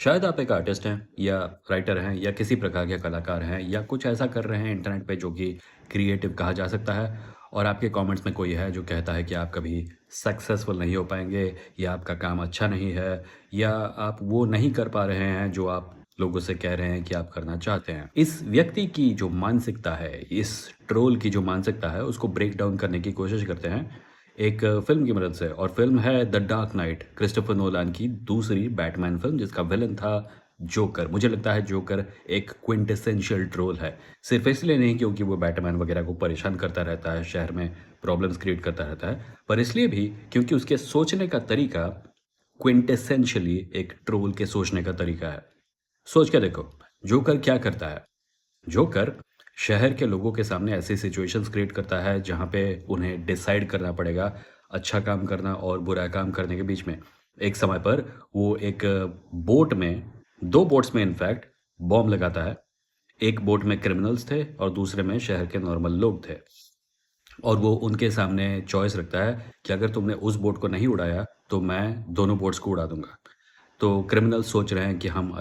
शायद आप एक आर्टिस्ट हैं या राइटर हैं या किसी प्रकार के कलाकार हैं या कुछ ऐसा कर रहे हैं इंटरनेट पे जो कि क्रिएटिव कहा जा सकता है और आपके कमेंट्स में कोई है जो कहता है कि आप कभी सक्सेसफुल नहीं हो पाएंगे या आपका काम अच्छा नहीं है या आप वो नहीं कर पा रहे हैं जो आप लोगों से कह रहे हैं कि आप करना चाहते हैं। इस व्यक्ति की जो मानसिकता है, इस ट्रोल की जो मानसिकता है, उसको ब्रेक डाउन करने की कोशिश करते हैं एक फ़िल्म की मदद से। और फ़िल्म है the dark night, Christopher Nolan की दूसरी बैटमैन फ़िल्म जिसका विलन था जोकर। मुझे लगता है जोकर एक क्विंटेसेंशियल ट्रोल है। सिर्फ़ इसलिए नहीं क्योंकि वो बैटमैन वगैरह को परेशान करता रहता है, शहर में प्रॉब्लम्स क्रिएट करता रहता है, पर इसलिए भी क्योंकि उसके सोचने का तरीका क्विंटेसेंशियली एक ट्रोल के सोचने का तरीका है। सोच के देखो, जोकर क्या करता है? जोकर शहर के लोगों के सामने ऐसी सिचुएशंस क्रिएट करता है जहाँ पे उन्हें डिसाइड करना पड़ेगा अच्छा काम करना और बुरा काम करने के बीच में। एक समय पर वो एक बोट में, 2 बोट्स में इनफैक्ट बॉम्ब लगाता है। एक बोट में क्रिमिनल्स थे और दूसरे में शहर के नॉर्मल लोग थे। और वो उनके सामने चॉइस रखता है कि अगर तुमने उस बोट को नहीं उड़ाया तो मैं दोनों बोट्स को उड़ा दूंगा। तो क्रिमिनल्स सोच रहे हैं कि हम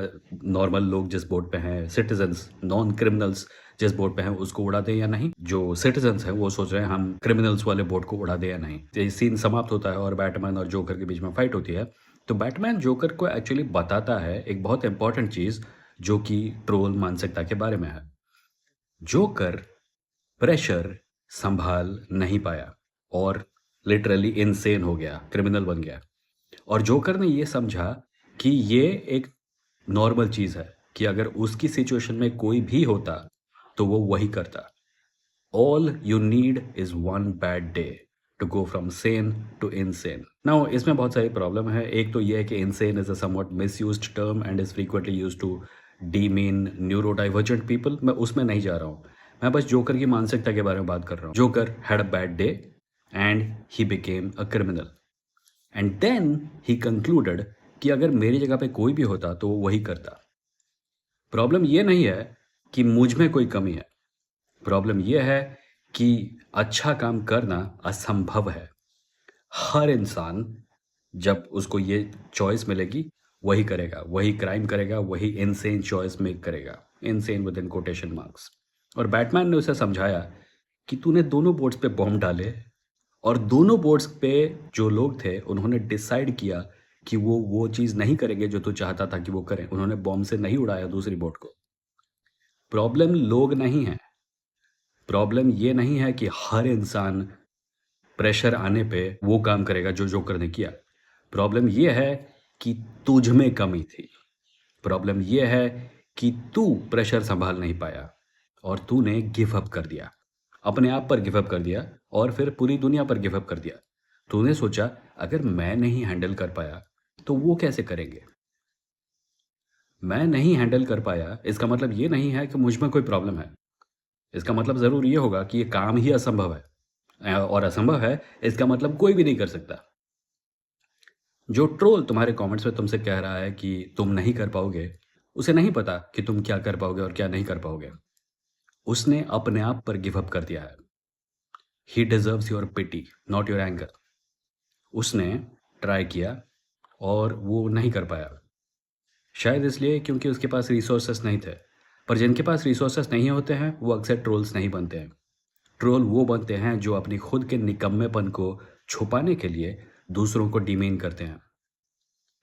नॉर्मल लोग जिस बोट पे हैं, सिटीजन्स, नॉन क्रिमिनल्स जिस बोट पे हैं उसको उड़ा दें या नहीं। जो सिटीजन्स हैं वो सोच रहे हैं हम क्रिमिनल्स वाले बोट को उड़ा दें या नहीं। तो ये सीन समाप्त होता है और बैटमैन और जोकर के बीच में फाइट होती है। तो बैटमैन जोकर को एक्चुअली बताता है एक बहुत इंपॉर्टेंट चीज़ जो कि ट्रोल मानसिकता के बारे में है। जोकर प्रेशर संभाल नहीं पाया और लिटरली इनसेन हो गया, क्रिमिनल बन गया। और जोकर ने ये समझा कि ये एक नॉर्मल चीज़ है कि अगर उसकी सिचुएशन में कोई भी होता तो वो वही करता। All you need is one bad day to go from sane to insane. Now इसमें बहुत सारी प्रॉब्लम है। एक तो ये है कि insane is a somewhat misused term and is frequently used to demean neurodivergent people. मैं उसमें नहीं जा रहा हूँ, मैं बस जोकर की मानसिकता के बारे में बात कर रहा हूँ। Joker had a bad day and he became a criminal and then he concluded कि अगर मेरी जगह पे कोई भी होता तो वो वही करता। प्रॉब्लम ये नहीं है कि मुझ में कोई कमी है, प्रॉब्लम ये है कि अच्छा काम करना असंभव है। हर इंसान जब उसको ये चॉइस मिलेगी वही करेगा, वही क्राइम करेगा, वही इनसेन चॉइस मेक करेगा, insane with in quotation marks. और बैटमैन ने उसे समझाया कि तूने दोनों बोर्ड्स पे बॉम्ब डाले और दोनों बोर्ड्स पे जो लोग थे उन्होंने डिसाइड किया कि वो चीज़ नहीं करेंगे जो तू चाहता था कि वो करें। उन्होंने बॉम्ब से नहीं उड़ाया दूसरी बोट को। प्रॉब्लम लोग नहीं है, प्रॉब्लम ये नहीं है कि हर इंसान प्रेशर आने पे वो काम करेगा जो जोकर ने किया। प्रॉब्लम ये है कि तुझ में कमी थी। प्रॉब्लम ये है कि तू प्रेशर संभाल नहीं पाया और तूने गिव अप कर दिया, अपने आप पर गिव अप कर दिया और फिर पूरी दुनिया पर गिव अप कर दिया। तूने सोचा अगर मैं नहीं हैंडल कर पाया तो वो कैसे करेंगे। मैं नहीं हैंडल कर पाया इसका मतलब ये नहीं है कि मुझ में कोई प्रॉब्लम है। इसका मतलब ज़रूर ये होगा कि ये काम ही असंभव है। और असंभव है इसका मतलब कोई भी नहीं कर सकता। जो ट्रोल तुम्हारे कमेंट्स में तुमसे कह रहा है कि तुम नहीं कर पाओगे, उसे नहीं पता कि तुम क्या कर पाओगे और क्या नहीं कर पाओगे। उसने अपने आप पर गिव अप कर दिया है। He deserves your pity, not your anger. उसने ट्राई किया और वो नहीं कर पाया, शायद इसलिए क्योंकि उसके पास रिसोर्सेस नहीं थे। पर जिनके पास रिसोर्सेस नहीं होते हैं वो अक्सर ट्रोल्स नहीं बनते हैं। ट्रोल वो बनते हैं जो अपनी खुद के निकम्मेपन को छुपाने के लिए दूसरों को डिमीन करते हैं।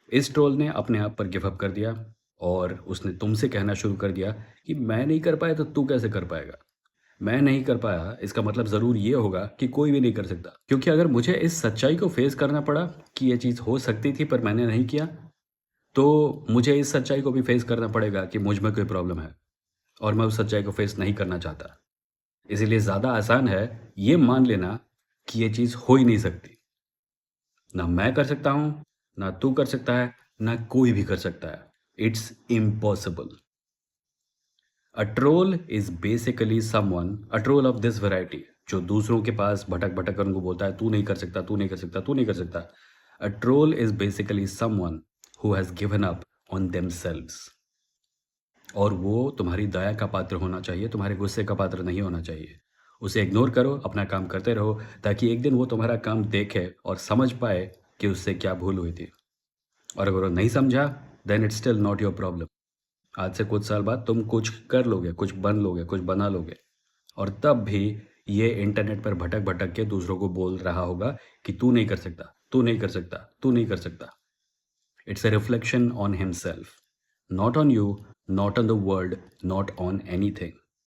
इस ट्रोल ने अपने आप पर गिव अप कर दिया और उसने तुमसे कहना शुरू कर दिया कि मैं नहीं कर पाया तो तू कैसे कर पाएगा। मैं नहीं कर पाया इसका मतलब ज़रूर ये होगा कि कोई भी नहीं कर सकता। क्योंकि अगर मुझे इस सच्चाई को फेस करना पड़ा कि ये चीज़ हो सकती थी पर मैंने नहीं किया, तो मुझे इस सच्चाई को भी फेस करना पड़ेगा कि मुझ में कोई प्रॉब्लम है और मैं उस सच्चाई को फेस नहीं करना चाहता। इसीलिए ज़्यादा आसान है ये मान लेना कि ये चीज़ हो ही नहीं सकती। ना मैं कर सकता हूँ, ना तू कर सकता है, ना कोई भी कर सकता है। It's impossible. A troll is basically someone, a troll of this variety, जो दूसरों के पास भटक भटक कर उनको बोलता है तू नहीं कर सकता, तू नहीं कर सकता, तू नहीं कर सकता। A troll is basically someone who has given up on themselves. और वो तुम्हारी दया का पात्र होना चाहिए, तुम्हारे गुस्से का पात्र नहीं होना चाहिए। उसे इग्नोर करो, अपना काम करते रहो, ताकि एक दिन वो तुम्हारा काम देखे और समझ पाए कि उससे क्या भूल हुई थी। और अगर वो नहीं समझा then it's still not your problem. आज से कुछ साल बाद तुम कुछ कर लोगे, कुछ बन लोगे, कुछ बना लोगे, और तब भी ये इंटरनेट पर भटक भटक के दूसरों को बोल रहा होगा कि तू नहीं कर सकता, तू नहीं कर सकता, तू नहीं कर सकता। It's a reflection on himself, not on you, not on the world, not on anything.